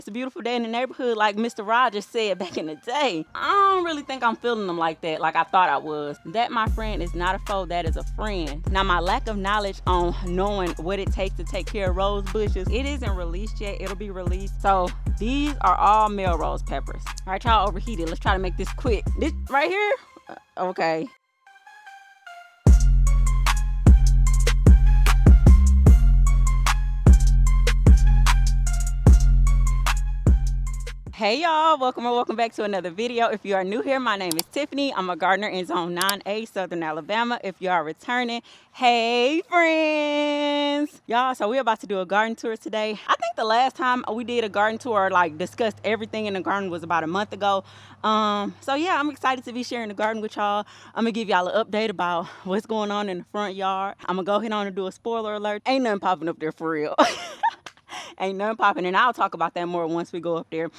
It's a beautiful day in the neighborhood, like Mr. Rogers said back in the day. I don't really think I'm feeling them like that, like I thought I was. That, my friend, is not a foe, that is a friend. Now, my lack of knowledge on knowing what it takes to take care of rose bushes, it isn't released yet. It'll be released. So these are all Melrose peppers. All right, y'all overheated. Let's try to make this quick. This right here? Okay. Hey y'all, welcome back to another video. If you are new here, my name is Tiffany. I'm a gardener in Zone 9A, Southern Alabama. If you are returning, hey friends. Y'all, so we're about to do a garden tour today. I think the last time we did a garden tour, like discussed everything in the garden, was about a month ago. So yeah, I'm excited to be sharing the garden with y'all. I'm gonna give y'all an update about what's going on in the front yard. I'm gonna go ahead on and do a spoiler alert. Ain't nothing popping up there for real. Ain't nothing popping, and I'll talk about that more once we go up there.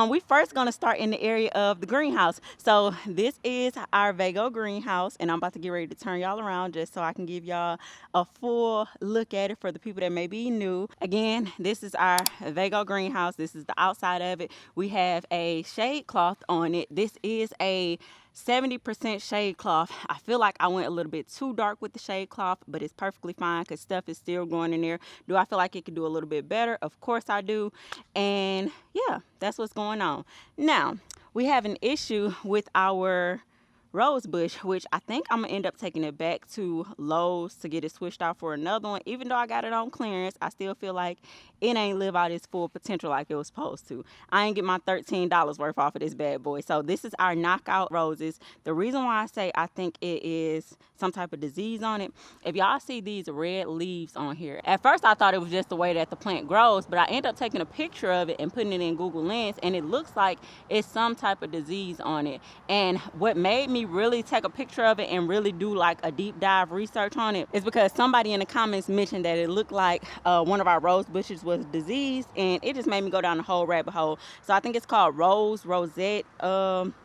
We first gonna start in the area of the greenhouse. So this is our Vego greenhouse, and I'm about to get ready to turn y'all around just so I can give y'all a full look at it for the people that may be new. Again, this is our Vego greenhouse. This is the outside of it. We have a shade cloth on it. This is a 70% shade cloth. I feel like I went a little bit too dark with the shade cloth, but it's perfectly fine because stuff is still going in there. Do I feel like it could do a little bit better? Of course I do. And yeah, that's what's going on. Now, we have an issue with our rose bush, which I think I'm gonna end up taking it back to Lowe's to get it switched out for another one. Even though I got it on clearance, I still feel like it ain't live out its full potential like it was supposed to. I ain't get my $13 worth off of this bad boy. So this is our knockout roses. The reason why I say I think it is some type of disease on it, if y'all see these red leaves on here, at first I thought it was just the way that the plant grows, but I end up taking a picture of it and putting it in Google Lens, and it looks like it's some type of disease on it. And what made me really take a picture of it and really do like a deep dive research on it is because somebody in the comments mentioned that it looked like one of our rose bushes was diseased, and it just made me go down the whole rabbit hole. So I think it's called rosette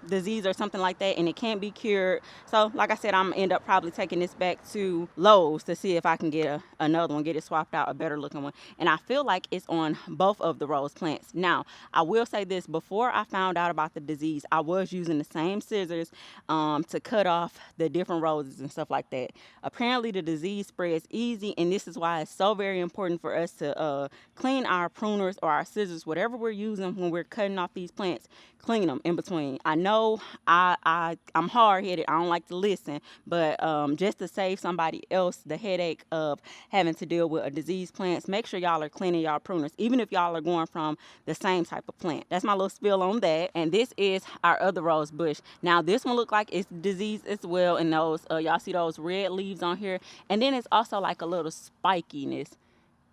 disease or something like that, and it can't be cured. So like I said, I'm gonna end up probably taking this back to Lowe's to see if I can get another one, get it swapped out, a better looking one. And I feel like it's on both of the rose plants. Now, I will say this, before I found out about the disease, I was using the same scissors to cut off the different roses and stuff like that. Apparently the disease spreads easy, and this is why it's so very important for us to clean our pruners or our scissors, whatever we're using when we're cutting off these plants. Clean them in between. I know I'm hard-headed. I don't like to listen, but just to save somebody else the headache of having to deal with a diseased plants, make sure y'all are cleaning y'all pruners, even if y'all are going from the same type of plant. That's my little spill on that. And this is our other rose bush. Now this one look like it's diseased as well, and those y'all see those red leaves on here, and then it's also like a little spikiness.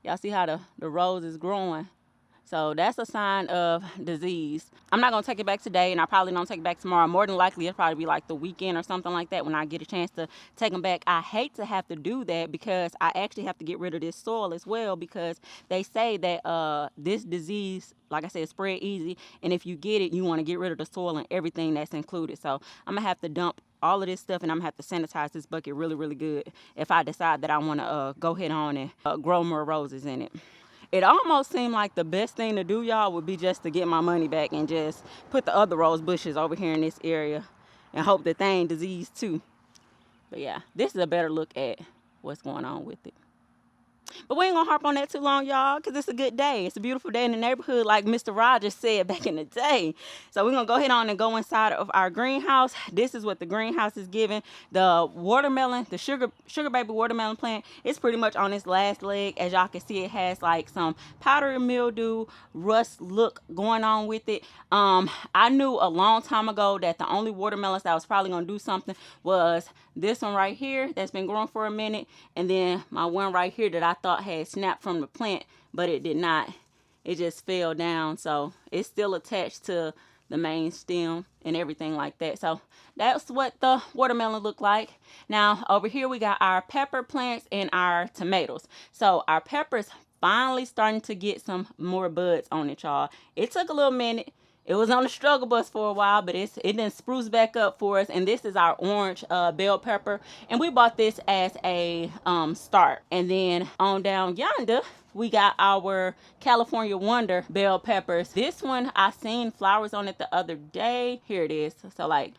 Y'all see how the rose is growing? So that's a sign of disease. I'm not going to take it back today, and I probably don't take it back tomorrow. More than likely, it'll probably be like the weekend or something like that when I get a chance to take them back. I hate to have to do that because I actually have to get rid of this soil as well, because they say that this disease, like I said, spread easy. And if you get it, you want to get rid of the soil and everything that's included. So I'm going to have to dump all of this stuff, and I'm going to have to sanitize this bucket really, really good if I decide that I want to go ahead on and grow more roses in it. It almost seemed like the best thing to do, y'all, would be just to get my money back and just put the other rose bushes over here in this area and hope that they ain't diseased too. But yeah, this is a better look at what's going on with it. But we ain't gonna harp on that too long, y'all, because it's a good day. It's a beautiful day in the neighborhood, like Mr. Rogers said back in the day. So we're gonna go ahead on and go inside of our greenhouse. This is what the greenhouse is giving. The watermelon, the sugar baby watermelon plant, it's pretty much on its last leg. As y'all can see, it has like some powdery mildew, rust look going on with it. I knew a long time ago that the only watermelons that was probably gonna do something was this one right here that's been growing for a minute, and then my one right here that I thought had snapped from the plant, but it did not. It just fell down, so it's still attached to the main stem and everything like that. So that's what the watermelon look like. Now over here we got our pepper plants and our tomatoes. So our peppers finally starting to get some more buds on it, y'all. It took a little minute. It was on the struggle bus for a while, but it didn't spruce back up for us. And this is our orange bell pepper, and we bought this as a start. And then on down yonder, we got our California Wonder bell peppers. This one, I seen flowers on it the other day. Here it is. So like,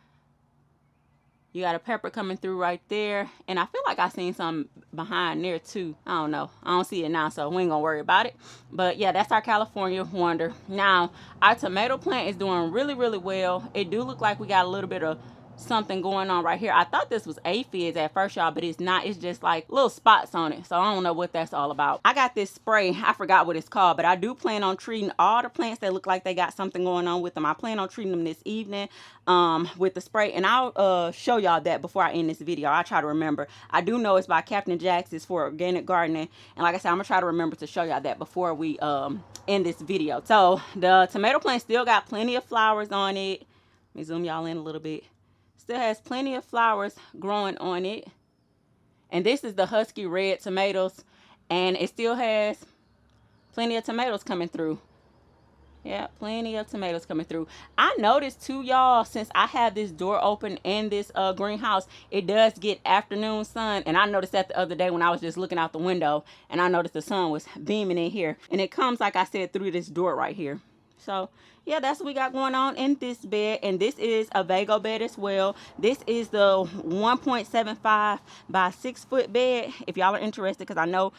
you got a pepper coming through right there. And I feel like I seen some behind there too. I don't know. I don't see it now, so we ain't gonna worry about it. But yeah, that's our California Wonder. Now, our tomato plant is doing really, really well. It do look like we got a little bit of something going on right here. I thought this was aphids at first, y'all, but it's not. It's just like little spots on it. So I don't know what that's all about. I got this spray. I forgot what it's called, but I do plan on treating all the plants that look like they got something going on with them. I plan on treating them this evening with the spray, and I'll show y'all that before I end this video. I'll try to remember. I do know it's by Captain Jack's. It's for organic gardening, and like I said, I'm gonna try to remember to show y'all that before we end this video. So the tomato plant still got plenty of flowers on it. Let me zoom y'all in a little bit. Still has plenty of flowers growing on it. And this is the Husky Red tomatoes, and it still has plenty of tomatoes coming through. Yeah, plenty of tomatoes coming through. I noticed too, y'all, since I have this door open in this greenhouse, it does get afternoon sun. And I noticed that the other day when I was just looking out the window, and I noticed the sun was beaming in here. And it comes, like I said, through this door right here. So yeah, that's what we got going on in this bed. And this is a Vego bed as well. This is the 1.75 by 6 foot bed, if y'all are interested, because I know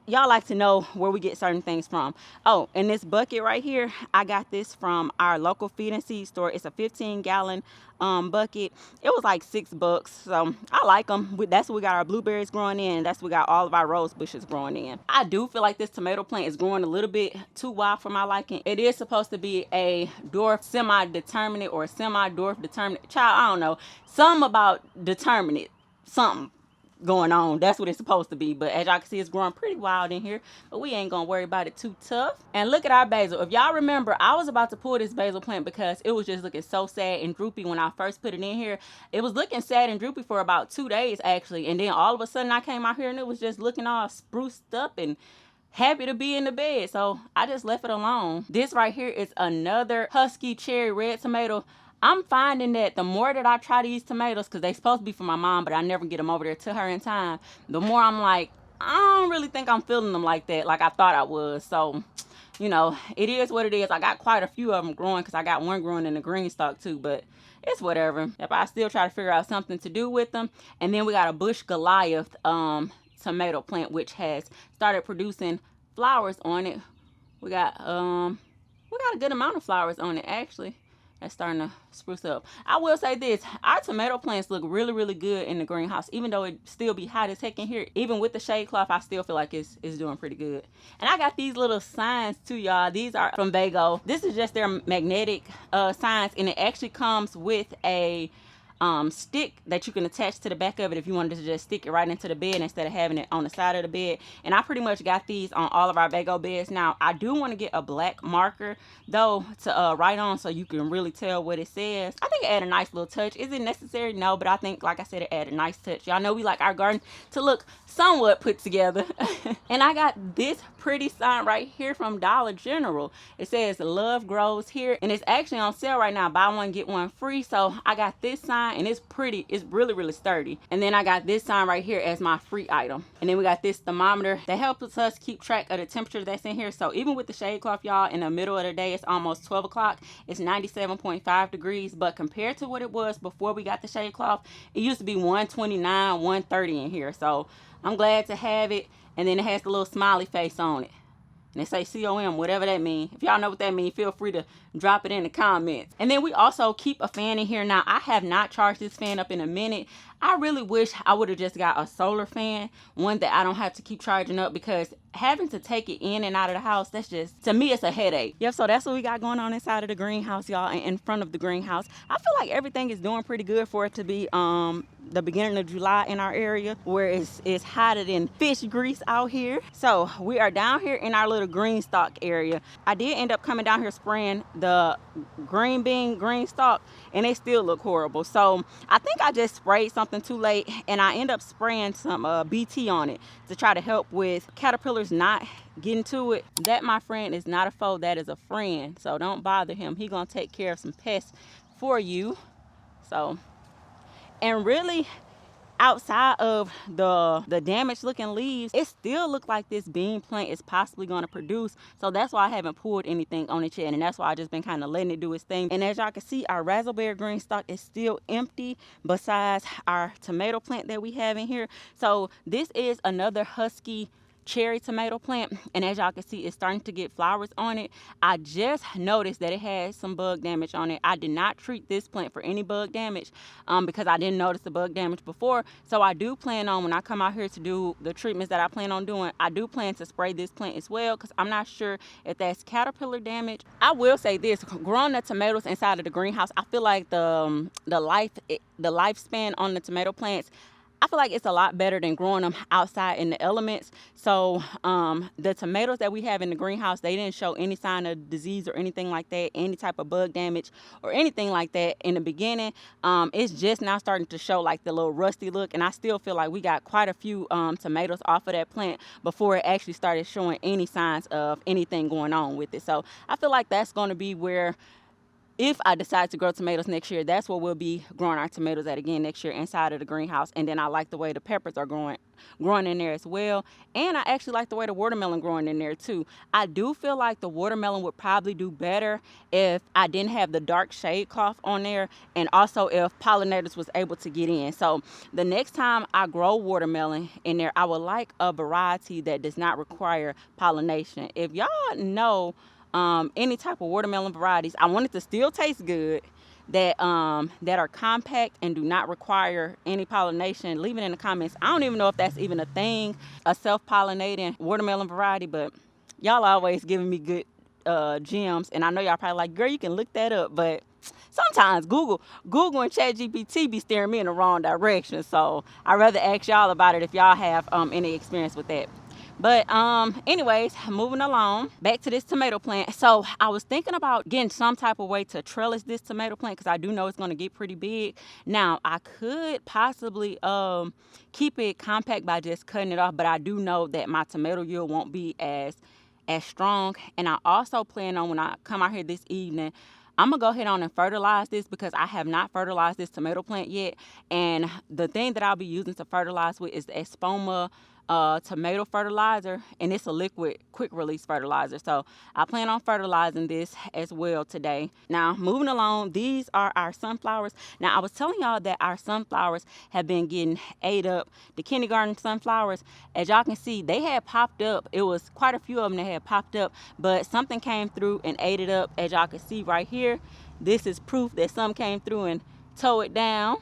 y'all like to know where we get certain things from. Oh, and this bucket right here, I got this from our local feed and seed store. It's a 15-gallon bucket. It was like $6, so I like them. That's what we got our blueberries growing in. That's what we got all of our rose bushes growing in. I do feel like this tomato plant is growing a little bit too wild for my liking. It is supposed to be a dwarf semi-determinate or semi-dwarf determinate. Child, I don't know. Something about determinate. Something going on. That's what it's supposed to be. But as y'all can see, it's growing pretty wild in here, but we ain't gonna worry about it too tough. And look at our basil. If y'all remember, I was about to pull this basil plant because it was just looking so sad and droopy when I first put it in here. It was looking sad and droopy for about 2 days actually, and then all of a sudden I came out here and it was just looking all spruced up and happy to be in the bed, so I just left it alone. This right here is another Husky Cherry Red tomato. I'm finding that the more that I try these tomatoes, because they supposed to be for my mom, but I never get them over there to her in time, the more I'm like, I don't really think I'm feeling them like that, like I thought I was. So, you know, it is what it is. I got quite a few of them growing because I got one growing in the green stalk too, but it's whatever. If I still try to figure out something to do with them. And then we got a Bush Goliath tomato plant, which has started producing flowers on it. We got a good amount of flowers on it actually. That's starting to spruce up. I will say this, our tomato plants look really, really good in the greenhouse, even though it still be hot as heck in here. Even with the shade cloth, I still feel like it's doing pretty good. And I got these little signs too, y'all. These are from Vego. This is just their magnetic signs, and it actually comes with a stick that you can attach to the back of it if you wanted to just stick it right into the bed instead of having it on the side of the bed. And I pretty much got these on all of our Vego beds. Now I do want to get a black marker though to write on so you can really tell what it says. I think it add a nice little touch. Is it necessary? No, but I think, like I said, it add a nice touch. Y'all know we like our garden to look somewhat put together. And I got this pretty sign right here from Dollar General. It says love grows here, and it's actually on sale right now, buy one get one free. So I got this sign, and it's pretty. It's really, really sturdy. And then I got this sign right here as my free item. And then we got this thermometer that helps us keep track of the temperature that's in here. So even with the shade cloth, y'all, in the middle of the day, it's almost 12 o'clock. It's 97.5 degrees, but compared to what it was before we got the shade cloth, it used to be 129, 130 in here. So I'm glad to have it. And then it has the little smiley face on it. And they say COM, whatever that means. If y'all know what that means, feel free to drop it in the comments. And then we also keep a fan in here. Now, I have not charged this fan up in a minute. I really wish I would have just got a solar fan, one that I don't have to keep charging up, because having to take it in and out of the house, that's just, to me, it's a headache. Yep, so that's what we got going on inside of the greenhouse, y'all, and in front of the greenhouse. I feel like everything is doing pretty good for it to be the beginning of July in our area, where it's hotter than fish grease out here. So we are down here in our little green stalk area. I did end up coming down here spraying the green bean green stalk, and they still look horrible. So I think I just sprayed something too late, and I end up spraying some BT on it to try to help with caterpillars not getting to it, that, my friend, is not a foe, that is a friend. So don't bother him. He gonna take care of some pests for you. So, and really, outside of the damaged looking leaves, it still look like this bean plant is possibly going to produce. So that's why I haven't pulled anything on it yet, and that's why I just been kind of letting it do its thing. And as y'all can see, our raspberry green stalk is still empty besides our tomato plant that we have in here. So this is another husky cherry tomato plant, and as y'all can see, it's starting to get flowers on it. I just noticed that it had some bug damage on it. I did not treat this plant for any bug damage because I didn't notice the bug damage before. So I do plan on, when I come out here to do the treatments that I plan on doing, I do plan to spray this plant as well, because I'm not sure if that's caterpillar damage. I will say this: growing the tomatoes inside of the greenhouse, I feel like the lifespan on the tomato plants, I feel like it's a lot better than growing them outside in the elements. So the tomatoes that we have in the greenhouse, they didn't show any sign of disease or anything like that, any type of bug damage or anything like that in the beginning. It's just now starting to show like the little rusty look, and I still feel like we got quite a few tomatoes off of that plant before it actually started showing any signs of anything going on with it. So I feel like that's going to be where, if I decide to grow tomatoes next year, that's where we'll be growing our tomatoes at again next year, inside of the greenhouse. And then I like the way the peppers are growing in there as well. And I actually like the way the watermelon growing in there too. I do feel like the watermelon would probably do better if I didn't have the dark shade cloth on there, and also if pollinators was able to get in. So the next time I grow watermelon in there, I would like a variety that does not require pollination. If y'all know any type of watermelon varieties, I want it to still taste good, that are compact and do not require any pollination, leave it in the comments. I don't even know if that's even a thing, a self-pollinating watermelon variety, but y'all always giving me good gems, and I know y'all probably like, girl, you can look that up, but sometimes Google and ChatGPT be steering me in the wrong direction. So I'd rather ask y'all about it if y'all have any experience with that. But anyways, moving along, back to this tomato plant. So I was thinking about getting some type of way to trellis this tomato plant, because I do know it's going to get pretty big. Now, I could possibly keep it compact by just cutting it off, but I do know that my tomato yield won't be as strong. And I also plan on, when I come out here this evening, I'm gonna go ahead on and fertilize this, because I have not fertilized this tomato plant yet. And the thing that I'll be using to fertilize with is the Espoma tomato fertilizer, and it's a liquid quick release fertilizer. So I plan on fertilizing this as well today. Now, moving along, these are our sunflowers. Now, I was telling y'all that our sunflowers have been getting ate up. The kindergarten sunflowers, as y'all can see, they had popped up. It was quite a few of them that had popped up, but something came through and ate it up. As y'all can see right here, this is proof that some came through and tore it down.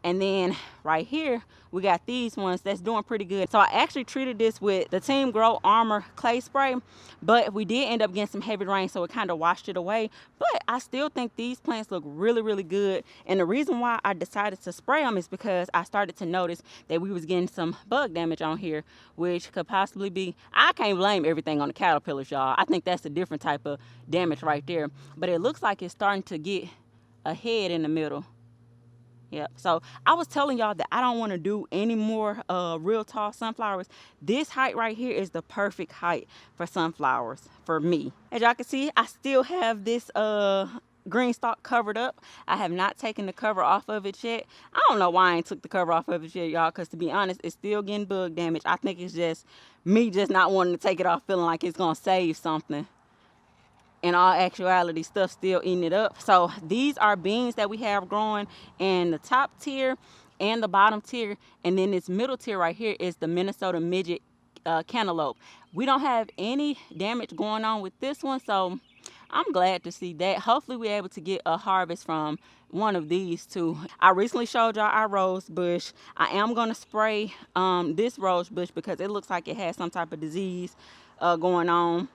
And then right here, we got these ones that's doing pretty good. So I actually treated this with the Team Grow Armor clay spray, but we did end up getting some heavy rain, so it kind of washed it away. But I still think these plants look really, really good. And the reason why I decided to spray them is because I started to notice that we was getting some bug damage on here, which could possibly be, I can't blame everything on the caterpillars, y'all. I think that's a different type of damage right there. But it looks like it's starting to get a head in the middle. Yep. So I was telling y'all that I don't want to do any more real tall sunflowers. This height right here is the perfect height for sunflowers for me. As y'all can see, I still have this green stalk covered up. I have not taken the cover off of it yet. I don't know why I ain't took the cover off of it yet, y'all, because to be honest, it's still getting bug damage. I think it's just me just not wanting to take it off, feeling like it's going to save something. In all actuality, stuff still eating it up. So these are beans that we have growing in the top tier and the bottom tier, and then this middle tier right here is the Minnesota midget cantaloupe. We don't have any damage going on with this one, so I'm glad to see that. Hopefully we're able to get a harvest from one of these two. I recently showed y'all our rose bush. I am going to spray this rose bush because it looks like it has some type of disease going on.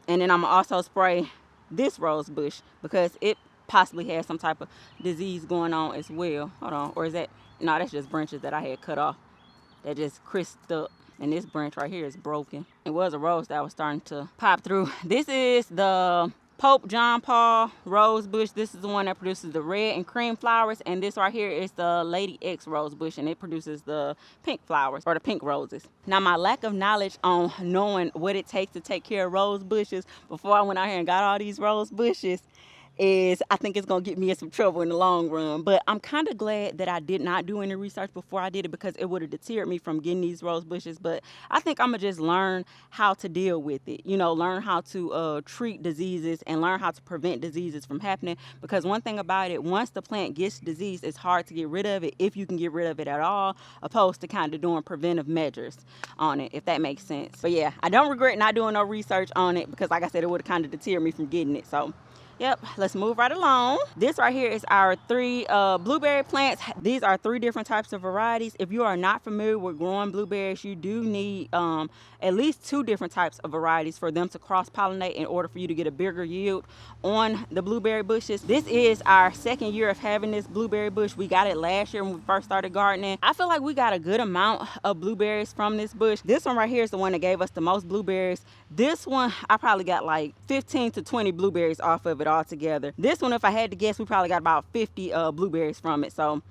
And then I'm going to also spray this rose bush because it possibly has some type of disease going on as well. Hold on. Or is that? No, that's just branches that I had cut off. That just crisped up. And this branch right here is broken. It was a rose that was starting to pop through. This is the Pope John Paul rose bush. This is the one that produces the red and cream flowers, and this right here is the Lady X rose bush, and it produces the pink flowers or the pink roses. Now, my lack of knowledge on knowing what it takes to take care of rose bushes before I went out here and got all these rose bushes is, I think it's going to get me in some trouble in the long run. But I'm kind of glad that I did not do any research before I did it, because it would have deterred me from getting these rose bushes. But I think I'm going to just learn how to deal with it, learn how to treat diseases and learn how to prevent diseases from happening. Because one thing about it, once the plant gets diseased, it's hard to get rid of it, if you can get rid of it at all, opposed to kind of doing preventive measures on it, if that makes sense. But yeah, I don't regret not doing no research on it, because like I said, it would have kind of deterred me from getting it. So yep, let's move right along. This right here is our 3 blueberry plants. These are 3 different types of varieties. If you are not familiar with growing blueberries, you do need at least 2 different types of varieties for them to cross-pollinate in order for you to get a bigger yield on the blueberry bushes. This is our 2nd year of having this blueberry bush. We got it last year when we first started gardening. I feel like we got a good amount of blueberries from this bush. This one right here is the one that gave us the most blueberries. This one, I probably got like 15 to 20 blueberries off of it all together. This one, if I had to guess, we probably got about 50 blueberries from it. So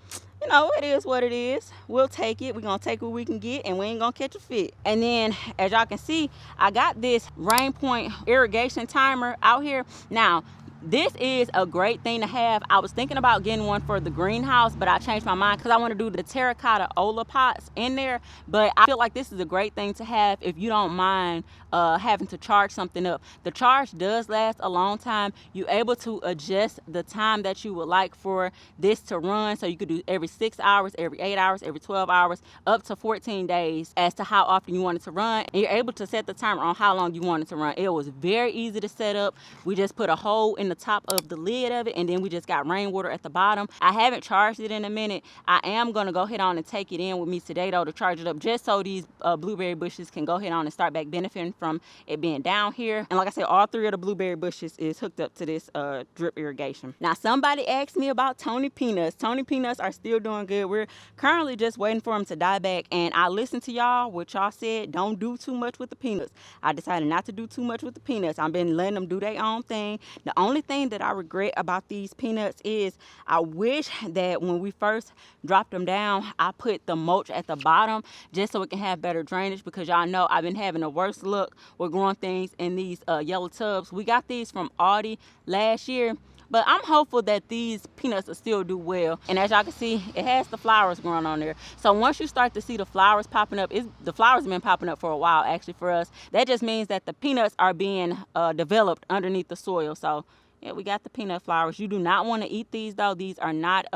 it is what it is. We'll take it. We're gonna take what we can get, and we ain't gonna catch a fit. And then, as y'all can see, I got this rain point irrigation timer out here. Now, this is a great thing to have. I was thinking about getting one for the greenhouse, but I changed my mind because I want to do the terracotta Ola pots in there. But I feel like this is a great thing to have if you don't mind having to charge something up. The charge does last a long time. You're able to adjust the time that you would like for this to run. So you could do every 6 hours, every 8 hours, every 12 hours, up to 14 days as to how often you want it to run. And you're able to set the timer on how long you want it to run. It was very easy to set up. We just put a hole in the top of the lid of it, and then we just got rainwater at the bottom. I haven't charged it in a minute. I am going to go ahead on and take it in with me today though to charge it up, just so these blueberry bushes can go ahead on and start back benefiting from it being down here. And like I said, all 3 of the blueberry bushes is hooked up to this drip irrigation. Now, somebody asked me about Tony peanuts. Tony peanuts are still doing good. We're currently just waiting for them to die back, and I listened to y'all, what y'all said, don't do too much with the peanuts. I decided not to do too much with the peanuts. I've been letting them do their own thing. The only thing that I regret about these peanuts is I wish that when we first dropped them down, I put the mulch at the bottom just so it can have better drainage, because y'all know I've been having the worst luck with growing things in these yellow tubs. We got these from Aldi last year, but I'm hopeful that these peanuts will still do well. And as y'all can see, it has the flowers growing on there. So once you start to see the flowers popping up, the flowers have been popping up for a while actually for us. That just means that the peanuts are being developed underneath the soil. So yeah, we got the peanut flowers. You do not want to eat these though. These are not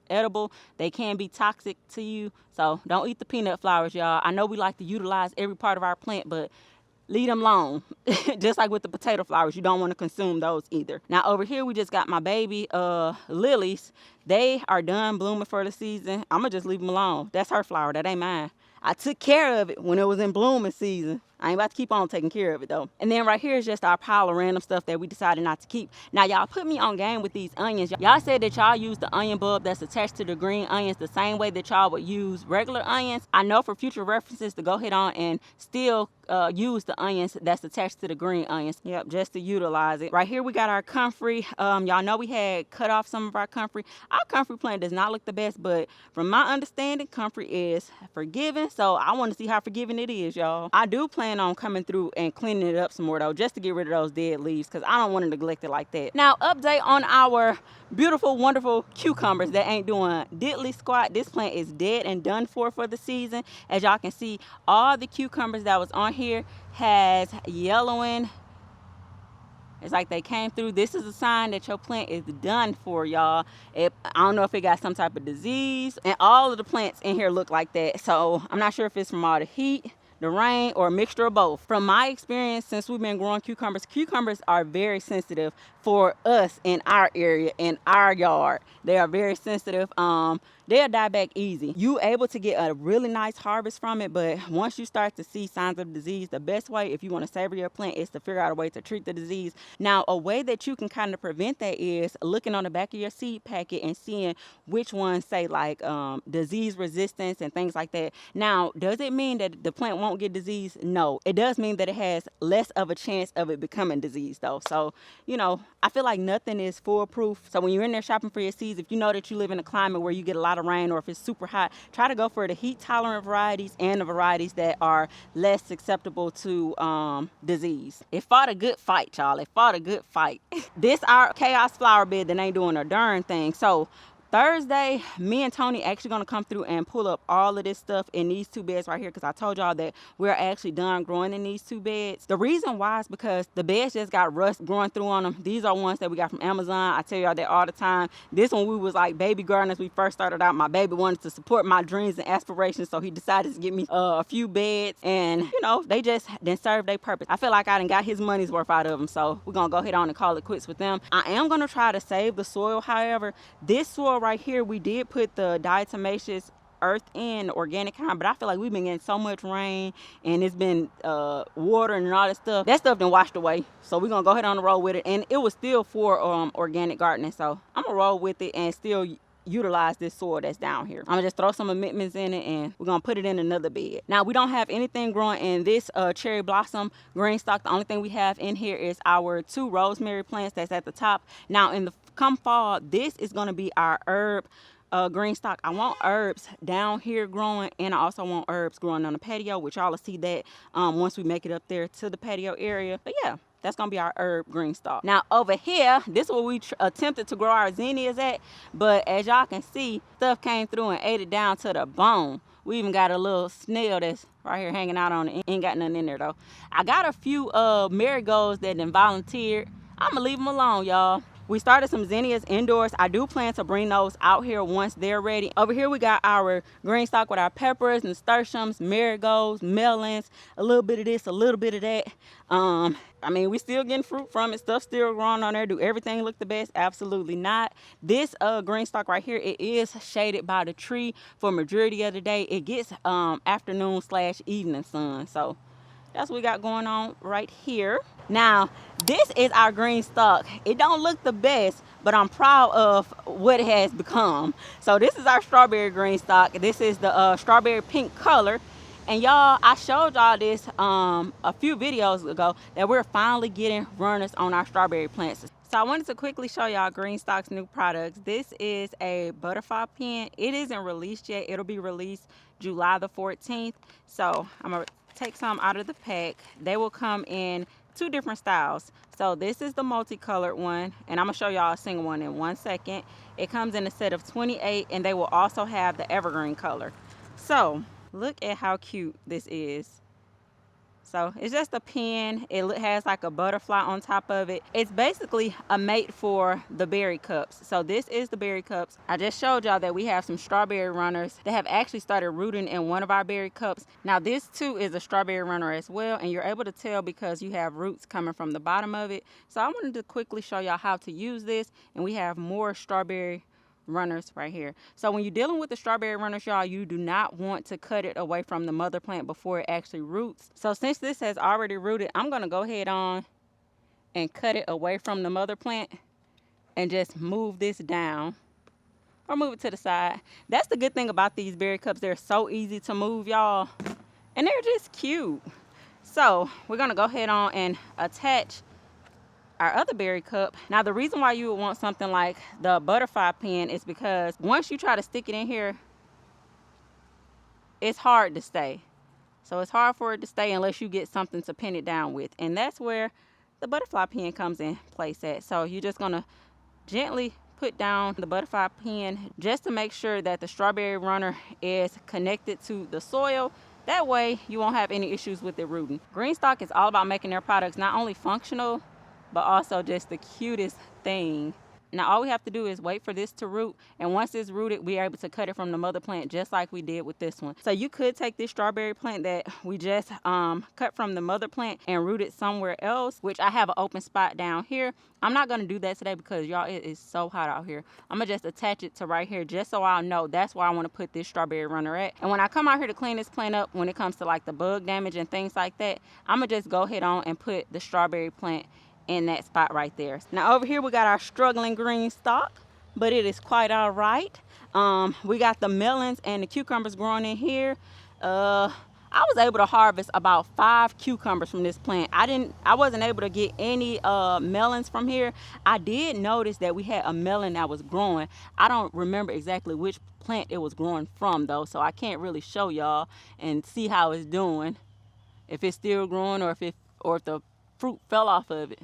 edible. They can be toxic to you. So don't eat the peanut flowers, y'all. I know we like to utilize every part of our plant, but leave them alone. Just like with the potato flowers, you don't want to consume those either. Now over here, we just got my baby lilies. They are done blooming for the season. I'm gonna just leave them alone. That's her flower, that ain't mine. I took care of it when it was in blooming season. I ain't about to keep on taking care of it though. And then right here is just our pile of random stuff that we decided not to keep. Now y'all put me on game with these onions. Y'all said that y'all use the onion bulb that's attached to the green onions the same way that y'all would use regular onions. I know for future references to go ahead on and still use the onions that's attached to the green onions. Yep, just to utilize it. Right here we got our comfrey. Y'all know we had cut off some of our comfrey. Our comfrey plant does not look the best, but from my understanding, comfrey is forgiving. So I want to see how forgiving it is, y'all. I do plan on coming through and cleaning it up some more though, just to get rid of those dead leaves, because I don't want to neglect it like that. Now, update on our beautiful, wonderful cucumbers that ain't doing diddly squat. This plant is dead and done for the season. As y'all can see, all the cucumbers that was on here has yellowing. It's like they came through. This is a sign that your plant is done for, y'all. I don't know if it got some type of disease, and all of the plants in here look like that. So I'm not sure if it's from all the heat, the rain, or a mixture of both. From my experience, since we've been growing cucumbers are very sensitive for us in our area, in our yard. They are very sensitive. they'll die back easy. You able to get a really nice harvest from it, but once you start to see signs of disease, the best way, if you want to savor your plant, is to figure out a way to treat the disease. Now, a way that you can kind of prevent that is looking on the back of your seed packet and seeing which ones say like disease resistance and things like that. Now, does it mean that the plant won't get disease? No. It does mean that it has less of a chance of it becoming disease though. So, you know, I feel like nothing is foolproof. So when you're in there shopping for your seeds, if you know that you live in a climate where you get a lot of rain, or if it's super hot, try to go for the heat tolerant varieties and the varieties that are less susceptible to disease. It fought a good fight, y'all. It fought a good fight. This our chaos flower bed that ain't doing a darn thing. So Thursday, me and Tony actually gonna come through and pull up all of this stuff in these 2 beds right here, because I told y'all that we're actually done growing in these 2 beds. The reason why is because the beds just got rust growing through on them. These are ones that we got from Amazon. I tell y'all that all the time. This one, we was like baby gardeners. We first started out, my baby wanted to support my dreams and aspirations, so he decided to get me a few beds, and you know, they just didn't serve their purpose. I feel like I done got his money's worth out of them, so we're gonna go ahead on and call it quits with them. I am gonna try to save the soil. However, this soil right here, we did put the diatomaceous earth in, organic kind, but I feel like we've been getting so much rain and it's been watering and all that stuff done washed away. So we're gonna go ahead on the roll with it, and it was still for organic gardening, so I'm gonna roll with it and still utilize this soil that's down here. I'm gonna just throw some amendments in it, and we're gonna put it in another bed. Now, we don't have anything growing in this cherry blossom green stock. The only thing we have in here is our 2 rosemary plants that's at the top. Now, in the come fall, this is gonna be our herb green stock. I want herbs down here growing, and I also want herbs growing on the patio, which y'all will see that once we make it up there to the patio area. But yeah, that's gonna be our herb green stock. Now over here, this is where we attempted to grow our zinnias at, but as y'all can see, stuff came through and ate it down to the bone. We even got a little snail that's right here hanging out on it. Ain't got nothing in there though. I got a few marigolds that then volunteered. I'm gonna leave them alone, y'all. We started some zinnias indoors. I do plan to bring those out here once they're ready. Over here we got our green stock with our peppers, nasturtiums, marigolds, melons, a little bit of this, a little bit of that. I mean, we still getting fruit from it. Stuff still growing on there. Do everything look the best? Absolutely not. This green stock right here, it is shaded by the tree for majority of the day. It gets afternoon/evening sun. So that's what we got going on right here. Now, this is our green stock. It don't look the best, but I'm proud of what it has become. So this is our strawberry green stock. This is the strawberry pink color. And y'all, I showed y'all this a few videos ago, that we're finally getting runners on our strawberry plants. So I wanted to quickly show y'all Green Stock's new products. This is a butterfly pen. It isn't released yet. It'll be released July the 14th. So I'm gonna take some out of the pack. They will come in 2 different styles. So this is the multicolored one, and I'm gonna show y'all a single one in 1 second. It comes in a set of 28, and they will also have the evergreen color. So look at how cute this is. So it's just a pen. It has like a butterfly on top of it. It's basically a mate for the berry cups. So this is the berry cups. I just showed y'all that we have some strawberry runners that have actually started rooting in one of our berry cups. Now this too is a strawberry runner as well, and you're able to tell because you have roots coming from the bottom of it. So I wanted to quickly show y'all how to use this, and we have more strawberry runners right here. So when you're dealing with the strawberry runners, y'all, you do not want to cut it away from the mother plant before it actually roots. So since this has already rooted, I'm going to go ahead on and cut it away from the mother plant and just move this down or move it to the side. That's the good thing about these berry cups. They're so easy to move, y'all, and they're just cute. So we're going to go ahead on and attach our other berry cup. Now the reason why you would want something like the butterfly pen is because once you try to stick it in here, it's hard to stay. So it's hard for it to stay unless you get something to pin it down with, and that's where the butterfly pen comes in place at. So you're just gonna gently put down the butterfly pen just to make sure that the strawberry runner is connected to the soil. That way you won't have any issues with it rooting. Green Stock is all about making their products not only functional, but also just the cutest thing. Now all we have to do is wait for this to root, and once it's rooted, we are able to cut it from the mother plant just like we did with this one. So you could take this strawberry plant that we just cut from the mother plant and root it somewhere else, which I have an open spot down here. I'm not gonna do that today because y'all, it is so hot out here. I'm gonna just attach it to right here just so I'll know that's where I want to put this strawberry runner at. And when I come out here to clean this plant up, when it comes to like the bug damage and things like that, I'm gonna just go ahead on and put the strawberry plant in that spot right there. Now over here we got our struggling green stalk, but it is quite all right. We got the melons and the cucumbers growing in here. I was able to harvest about 5 cucumbers from this plant. I wasn't able to get any melons from here. I did notice that we had a melon that was growing. I don't remember exactly which plant it was growing from though, so I can't really show y'all and see how it's doing, if it's still growing or if the fruit fell off of it.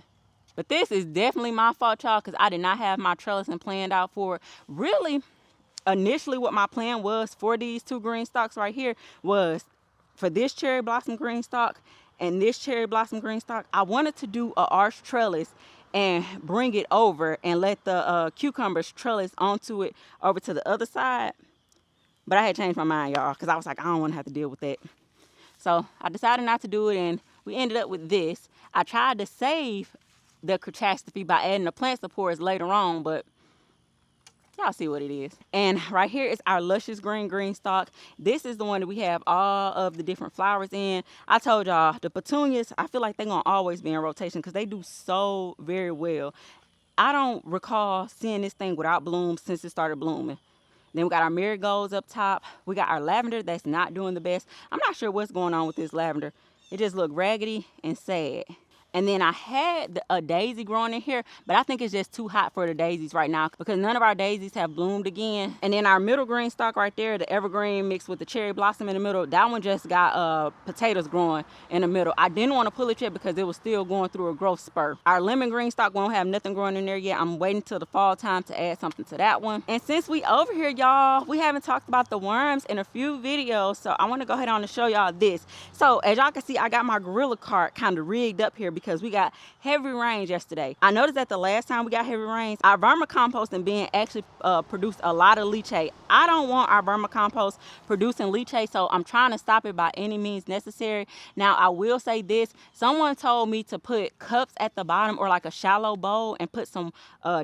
But this is definitely my fault, y'all, because I did not have my trellising planned out for it. Really, initially what my plan was for these 2 green stalks right here was for this cherry blossom green stalk and this cherry blossom green stalk, I wanted to do a arch trellis and bring it over and let the cucumbers trellis onto it over to the other side. But I had changed my mind, y'all, because I was like, I don't want to have to deal with that. So I decided not to do it, and we ended up with this. I tried to save the catastrophe by adding the plant supports later on, but y'all see what it is. And right here is our luscious green stalk. This is the one that we have all of the different flowers in. I told y'all the petunias, I feel like they're gonna always be in rotation because they do so very well. I don't recall seeing this thing without blooms since it started blooming. Then we got our marigolds up top. We got our lavender that's not doing the best. I'm not sure what's going on with this lavender. It just looked raggedy and sad. And then I had a daisy growing in here, but I think it's just too hot for the daisies right now because none of our daisies have bloomed again. And then our middle green stalk right there, the evergreen mixed with the cherry blossom in the middle, that one just got potatoes growing in the middle. I didn't want to pull it yet because it was still going through a growth spur. Our lemon green stalk won't have nothing growing in there yet. I'm waiting till the fall time to add something to that one. And since we over here, y'all, we haven't talked about the worms in a few videos, so I want to go ahead on and show y'all this. So as y'all can see, I got my gorilla cart kind of rigged up here because we got heavy rains yesterday. I noticed that the last time we got heavy rains, our vermicomposting bin actually produced a lot of leachate. I don't want our vermicompost producing leachate, so I'm trying to stop it by any means necessary. Now, I will say this. Someone told me to put cups at the bottom or like a shallow bowl and put some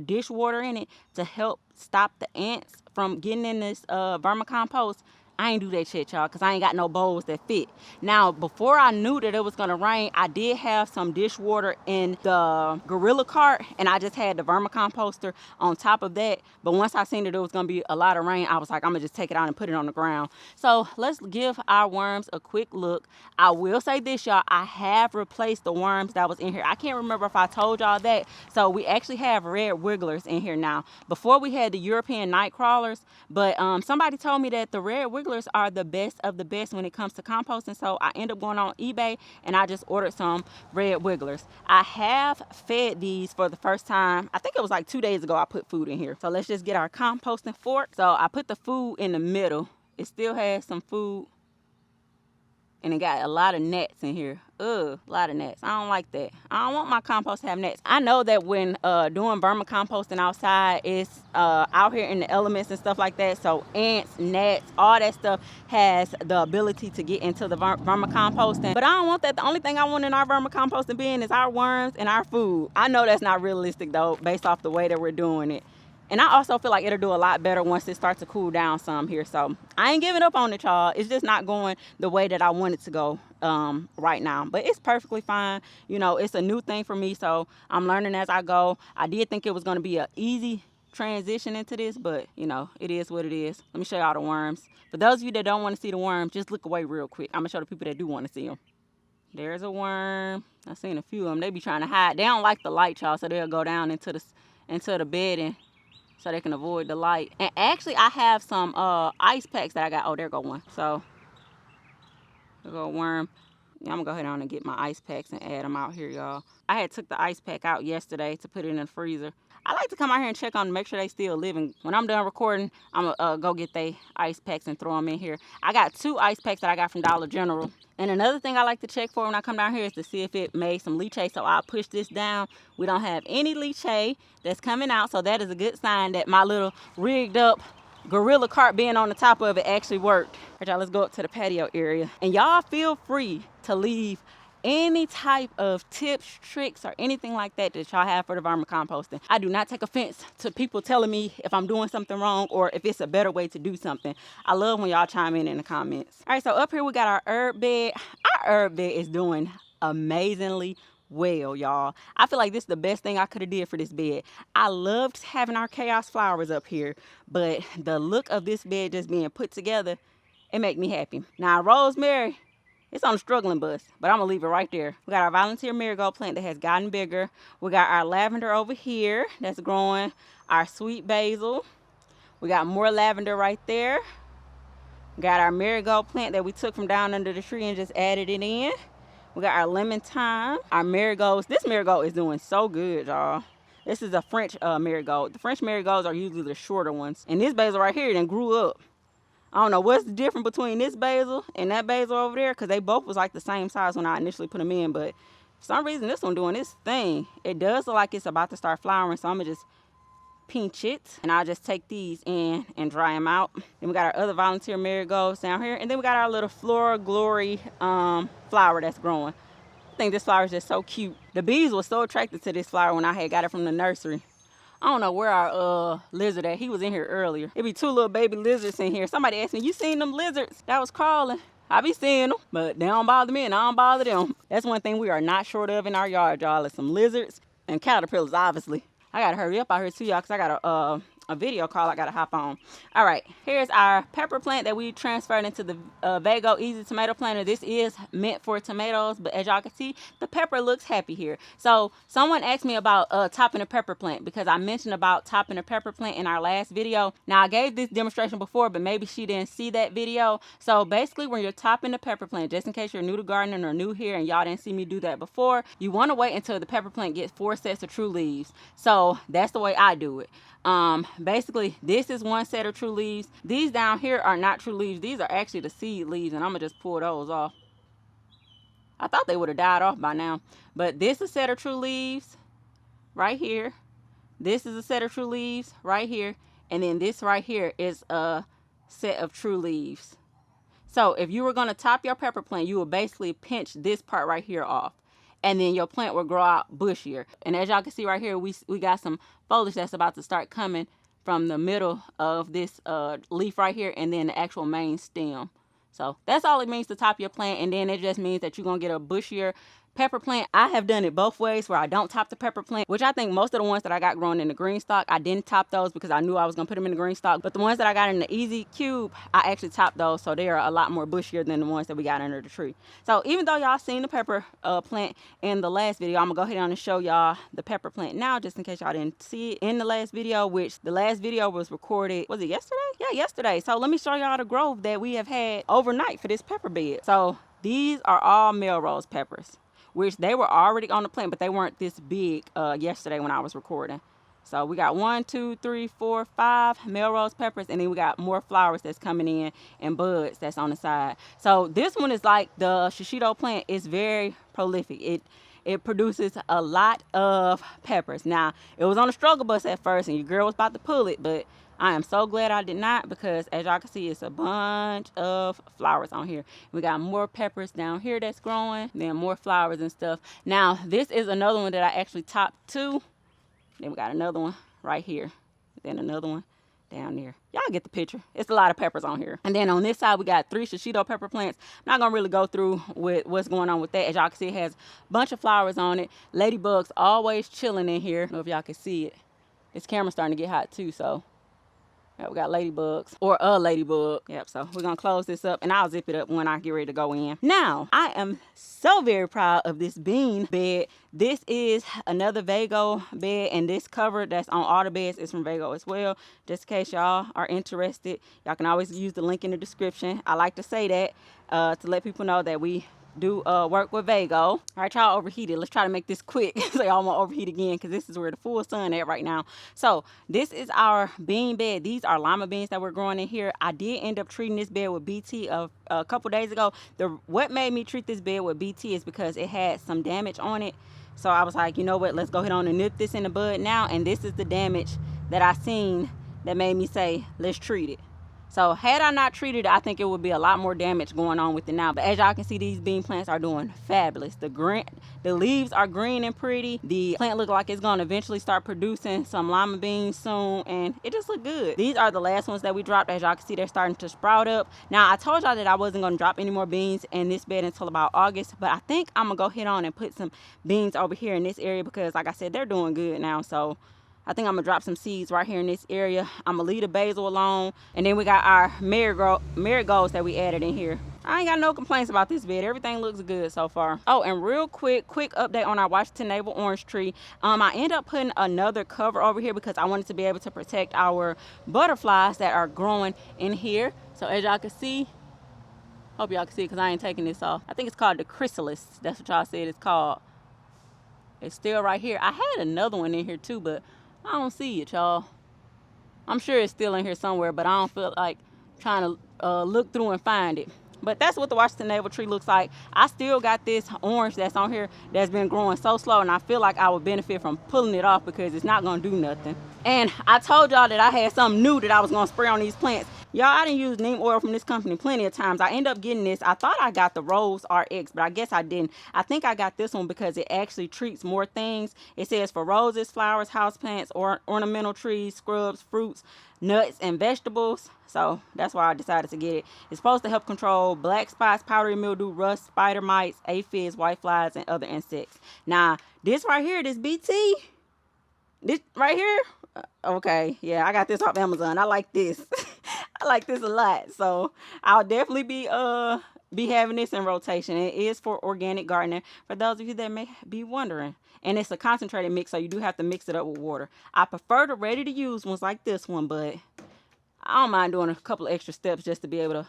dish water in it to help stop the ants from getting in this vermicompost. I ain't do that shit, y'all, because I ain't got no bowls that fit. Now, before I knew that it was going to rain, I did have some dishwater in the gorilla cart, and I just had the vermicomposter on top of that. But once I seen that it was going to be a lot of rain, I was like, I'm going to just take it out and put it on the ground. So let's give our worms a quick look. I will say this, y'all, I have replaced the worms that was in here. I can't remember if I told y'all that. So we actually have red wigglers in here now. Before we had the European night crawlers, but somebody told me that the red wigglers are the best of the best when it comes to composting. So I ended up going on eBay and I just ordered some red wigglers. I have fed these for the first time. I think it was like 2 days ago I put food in here. So let's just get our composting fork. So I put the food in the middle. It still has some food and it got a lot of gnats in here. Ugh, a lot of gnats. I don't like that. I don't want my compost to have gnats. I know that when doing vermicomposting outside, it's out here in the elements and stuff like that. So ants, gnats, all that stuff has the ability to get into the vermicomposting. But I don't want that. The only thing I want in our vermicomposting bin is our worms and our food. I know that's not realistic though, based off the way that we're doing it. And I also feel like it'll do a lot better once it starts to cool down some here. So I ain't giving up on it, y'all. It's just not going the way that I want it to go right now. But it's perfectly fine. You know, it's a new thing for me, so I'm learning as I go. I did think it was going to be an easy transition into this, but, you know, it is what it is. Let me show y'all the worms. For those of you that don't want to see the worms, just look away real quick. I'm going to show the people that do want to see them. There's a worm. I've seen a few of them. They be trying to hide. They don't like the light, y'all, so they'll go down into the bed and so they can avoid the light. And actually, I have some ice packs that I got. Oh, there go one. So, there go a worm. Yeah, I'm gonna go ahead on and get my ice packs and add them out here, y'all. I had took the ice pack out yesterday to put it in the freezer. I like to come out here and check on them, make sure they still living. When I'm done recording, I'm gonna go get they ice packs and throw them in here. I got 2 ice packs that I got from Dollar General. And another thing I like to check for when I come down here is to see if it made some leachate. So I'll push this down. We don't have any leachate that's coming out, so that is a good sign that my little rigged up gorilla cart being on the top of it actually worked. All right, y'all, let's go up to the patio area. And y'all feel free to leave any type of tips, tricks, or anything like that that y'all have for the vermicomposting. I do not take offense to people telling me if I'm doing something wrong or if it's a better way to do something. I love when y'all chime in the comments. All right, so up here we got our herb bed. Our herb bed is doing amazingly well, y'all. I feel like this is the best thing I could have did for this bed. I loved having our chaos flowers up here, but the look of this bed just being put together, it make me happy. Now, rosemary, it's on the struggling bus, but I'm gonna leave it right there. We got our volunteer marigold plant that has gotten bigger. We got our lavender over here that's growing. Our sweet basil. We got more lavender right there. We got our marigold plant that we took from down under the tree and just added it in. We got our lemon thyme, our marigolds. This marigold is doing so good, y'all. This is a French marigold. The French marigolds are usually the shorter ones. And this basil right here then grew up. I don't know what's the difference between this basil and that basil over there, because they both was like the same size when I initially put them in. But for some reason, this one doing this thing. It does look like it's about to start flowering, so I'm going to just pinch it. And I'll just take these in and dry them out. Then we got our other volunteer marigolds down here. And then we got our little Flora Glory flower that's growing. I think this flower is just so cute. The bees were so attracted to this flower when I had got it from the nursery. I don't know where our lizard at. He was in here earlier. It be 2 little baby lizards in here. Somebody asked me, you seen them lizards that was crawling? I be seeing them, but they don't bother me and I don't bother them. That's one thing we are not short of in our yard, y'all, is some lizards and caterpillars, obviously. I gotta hurry up out here too, y'all, because I got a video call I gotta hop on. All right, here's our pepper plant that we transferred into the Vego Easy Tomato Planter. This is meant for tomatoes, but as y'all can see, the pepper looks happy here. So someone asked me about topping a pepper plant, because I mentioned about topping a pepper plant in our last video. Now, I gave this demonstration before, but maybe she didn't see that video. So basically, when you're topping the pepper plant, just in case you're new to gardening or new here and y'all didn't see me do that before, you want to wait until the pepper plant gets 4 sets of true leaves. So that's the way I do it. Basically, this is 1 set of true leaves. These down here are not true leaves. These are actually the seed leaves, and I'm gonna just pull those off. I thought they would have died off by now, but this is a set of true leaves right here. This is a set of true leaves right here, and then this right here is a set of true leaves. So if you were going to top your pepper plant, you would basically pinch this part right here off, and then your plant will grow out bushier. And as y'all can see right here, we got some foliage that's about to start coming from the middle of this leaf right here, and then the actual main stem. So that's all it means to top your plant, and then it just means that you're going to get a bushier pepper plant. I have done it both ways, where I don't top the pepper plant, which I think most of the ones that I got growing in the green stock, I didn't top those because I knew I was going to put them in the green stock. But the ones that I got in the Easy Cube, I actually topped those, so they are a lot more bushier than the ones that we got under the tree. So even though y'all seen the pepper plant in the last video, I'm going to go ahead and show y'all the pepper plant now, just in case y'all didn't see it in the last video, which the last video was recorded, was it yesterday? Yeah, yesterday. So let me show y'all the growth that we have had overnight for this pepper bed. So these are all Melrose peppers, which they were already on the plant, but they weren't this big yesterday when I was recording. So we got 1, 2, 3, 4, 5 Melrose peppers, and then we got more flowers that's coming in and buds that's on the side. So this one is like the shishito plant. It's very prolific. It produces a lot of peppers. Now, it was on the struggle bus at first, and your girl was about to pull it, but I am so glad I did not, because as y'all can see, it's a bunch of flowers on here. We got more peppers down here that's growing, then more flowers and stuff. Now, this is another one that I actually topped too. Then we got another one right here. Then another one down there. Y'all get the picture. It's a lot of peppers on here. And then on this side, we got 3 shishito pepper plants. I'm not going to really go through with what's going on with that. As y'all can see, it has a bunch of flowers on it. Ladybugs always chilling in here. I don't know if y'all can see it. This camera's starting to get hot too, so. Yeah, we got ladybugs, or a ladybug. Yep, so we're going to close this up, and I'll zip it up when I get ready to go in. Now, I am so very proud of this bean bed. This is another Vego bed, and this cover that's on all the beds is from Vego as well. Just in case y'all are interested, y'all can always use the link in the description. I like to say that to let people know that we do work with Vego. All right, y'all overheated. Let's try to make this quick so y'all won't overheat again, because this is where the full sun at right now. So this is our bean bed. These are lima beans that we're growing in here. I did end up treating this bed with BT a couple days ago. What made me treat this bed with BT is because it had some damage on it. So I was like, you know what, let's go ahead on and nip this in the bud now. And this is the damage that I seen that made me say, let's treat it. So had I not treated it, I think it would be a lot more damage going on with it now. But as y'all can see, these bean plants are doing fabulous. The leaves are green and pretty. The plant look like it's going to eventually start producing some lima beans soon, and it just look good. These are the last ones that we dropped. As y'all can see, they're starting to sprout up. Now, I told y'all that I wasn't going to drop any more beans in this bed until about August, but I think I'm going to go ahead on and put some beans over here in this area because, like I said, they're doing good now. So I think I'm gonna drop some seeds right here in this area. I'm gonna leave the basil alone. And then we got our marigolds that we added in here. I ain't got no complaints about this bed. Everything looks good so far. Oh, and real quick update on our Washington navel orange tree. I ended up putting another cover over here because I wanted to be able to protect our butterflies that are growing in here. So as y'all can see, hope y'all can see because I ain't taking this off. I think it's called the chrysalis. That's what y'all said it's called. It's still right here. I had another one in here too, but I don't see it, y'all. I'm sure it's still in here somewhere, but I don't feel like trying to look through and find it. But that's what the Washington navel tree looks like. I still got this orange that's on here that's been growing so slow, and I feel like I would benefit from pulling it off because it's not going to do nothing. And I told y'all that I had something new that I was going to spray on these plants. Y'all, I done used neem oil from this company plenty of times. I end up getting this. I thought I got the Rose RX, but I guess I didn't. I think I got this one because it actually treats more things. It says for roses, flowers, houseplants, or ornamental trees, scrubs, fruits, nuts, and vegetables. So that's why I decided to get it. It's supposed to help control black spots, powdery mildew, rust, spider mites, aphids, whiteflies, and other insects. Now, this right here, this BT, this right here, okay, yeah, I got this off Amazon. I like this. I like this a lot. So I'll definitely be having this in rotation. It is for organic gardening, for those of you that may be wondering. And it's a concentrated mix, so you do have to mix it up with water. I prefer the ready to use ones like this one, but I don't mind doing a couple of extra steps just to be able to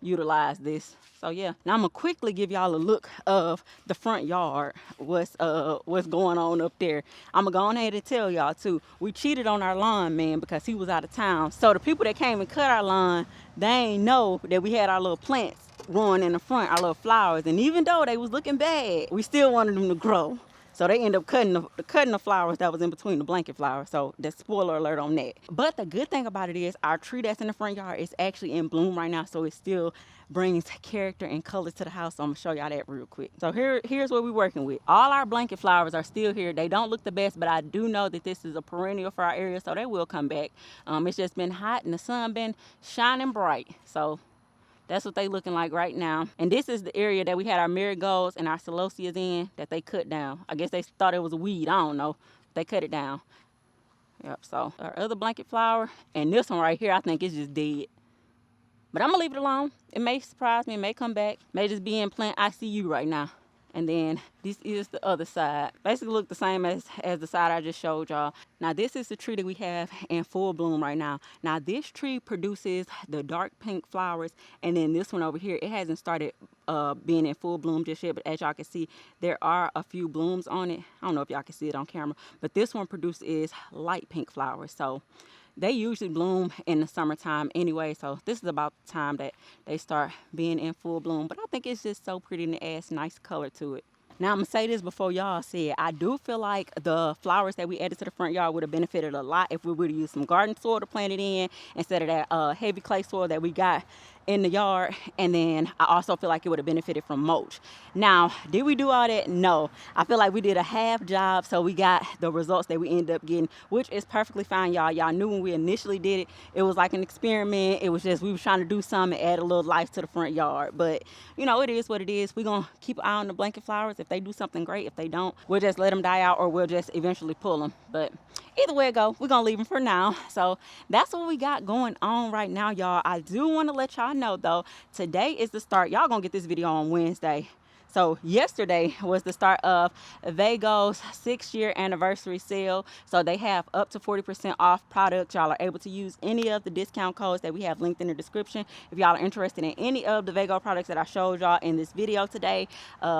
utilize this. So yeah, now I'm gonna quickly give y'all a look of the front yard. What's going on up there. I'm gonna go on ahead and tell y'all too. We cheated on our lawn man because he was out of town. So the people that came and cut our lawn, they ain't know that we had our little plants growing in the front, our little flowers. And even though they was looking bad, we still wanted them to grow. So they end up cutting the flowers that was in between the blanket flowers. So that's spoiler alert on that. But the good thing about it is our tree that's in the front yard is actually in bloom right now. So it still brings character and color to the house. So I'm gonna show y'all that real quick. So here's what we're working with. All our blanket flowers are still here. They don't look the best, but I do know that this is a perennial for our area, so they will come back. It's just been hot and the sun been shining bright. So that's what they looking like right now. And this is the area that we had our marigolds and our celosias in that they cut down. I guess they thought it was a weed. I don't know. They cut it down. Yep, so our other blanket flower. And this one right here, I think is just dead. But I'm going to leave it alone. It may surprise me. It may come back. May just be in plant ICU right now. And then this is the other side. Basically look the same as the side I just showed y'all. Now this is the tree that we have in full bloom right now. Now this tree produces the dark pink flowers. And then this one over here, it hasn't started being in full bloom just yet. But as y'all can see, there are a few blooms on it. I don't know if y'all can see it on camera. But this one produces light pink flowers. So they usually bloom in the summertime anyway, so this is about the time that they start being in full bloom. But I think it's just so pretty and it adds nice color to it. Now, I'm going to say this before y'all say it. I do feel like the flowers that we added to the front yard would have benefited a lot if we would have used some garden soil to plant it in instead of that heavy clay soil that we got in the yard. And then I also feel like it would have benefited from mulch. Now, did we do all that? No. I feel like we did a half job, so we got the results that we ended up getting, which is perfectly fine, y'all. Y'all knew when we initially did it, it was like an experiment. It was just we were trying to do something and add a little life to the front yard. But, you know, it is what it is. We're going to keep an eye on the blanket flowers. If they do something great, if they don't, we'll just let them die out or we'll just eventually pull them. But either way it go, we're going to leave them for now. So that's what we got going on right now, y'all. I do want to let y'all know, though, today is the start. Y'all going to get this video on Wednesday. So yesterday was the start of Vego's 6-year anniversary sale. So they have up to 40% off products. Y'all are able to use any of the discount codes that we have linked in the description. If y'all are interested in any of the Vego products that I showed y'all in this video today,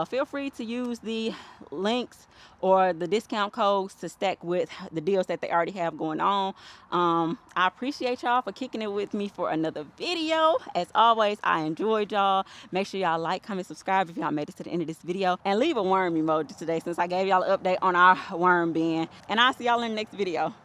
feel free to use the links or the discount codes to stack with the deals that they already have going on. I appreciate y'all for kicking it with me for another video. As always, I enjoyed y'all. Make sure y'all like, comment, subscribe if y'all made it to the end of this video, and leave a worm emoji today since I gave y'all an update on our worm bin. And I'll see y'all in the next video.